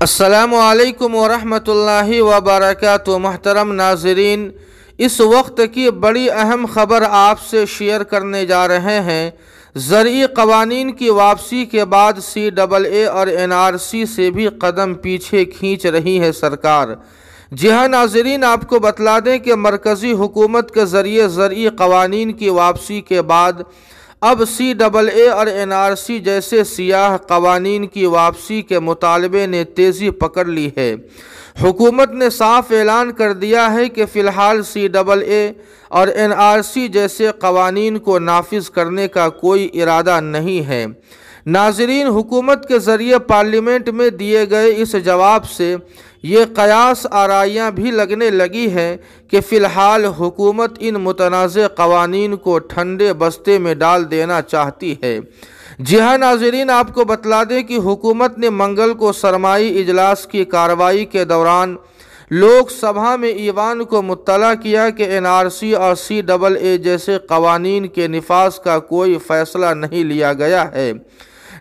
السلام علیکم ورحمۃ اللہ وبرکاتہ۔ محترم ناظرین، اس وقت کی بڑی اہم خبر آپ سے شیئر کرنے جا رہے ہیں۔ زرعی قوانین کی واپسی کے بعد CAA اور NRC سے بھی قدم پیچھے کھینچ رہی ہے سرکار۔ جی ہاں ناظرین، آپ کو بتلا دیں کہ مرکزی حکومت کے ذریعے زرعی قوانین کی واپسی کے بعد اب CAA اور NRC جیسے سیاہ قوانین کی واپسی کے مطالبے نے تیزی پکڑ لی ہے۔ حکومت نے صاف اعلان کر دیا ہے کہ فی الحال CAA اور NRC جیسے قوانین کو نافذ کرنے کا کوئی ارادہ نہیں ہے۔ ناظرین، حکومت کے ذریعے پارلیمنٹ میں دیے گئے اس جواب سے یہ قیاس آرائیاں بھی لگنے لگی ہیں کہ فی الحال حکومت ان متنازع قوانین کو ٹھنڈے بستے میں ڈال دینا چاہتی ہے۔ جی ہاں ناظرین، آپ کو بتلا دیں کہ حکومت نے منگل کو سرمائی اجلاس کی کارروائی کے دوران لوک سبھا میں ایوان کو مطلع کیا کہ NRC اور CAA جیسے قوانین کے نفاذ کا کوئی فیصلہ نہیں لیا گیا ہے۔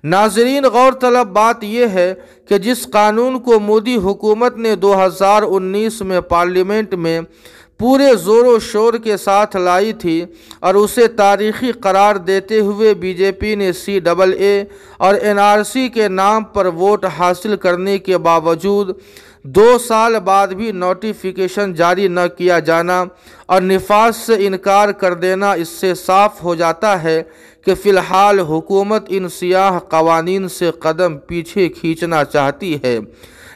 ناظرین، غور طلب بات یہ ہے کہ جس قانون کو مودی حکومت نے 2019 میں پارلیمنٹ میں پورے زور و شور کے ساتھ لائی تھی اور اسے تاریخی قرار دیتے ہوئے BJP نے CAA اور NRC کے نام پر ووٹ حاصل کرنے کے باوجود 2 سال بعد بھی نوٹیفیکیشن جاری نہ کیا جانا اور نفاذ سے انکار کر دینا، اس سے صاف ہو جاتا ہے کہ فی الحال حکومت ان سیاہ قوانین سے قدم پیچھے کھینچنا چاہتی ہے۔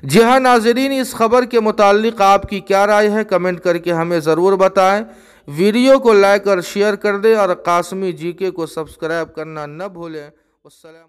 جی ہاں ناظرین، اس خبر کے متعلق آپ کی کیا رائے ہے؟ کمنٹ کر کے ہمیں ضرور بتائیں۔ ویڈیو کو لائک اور شیئر کر دیں اور قاسمی GK کو سبسکرائب کرنا نہ بھولیں۔ والسلام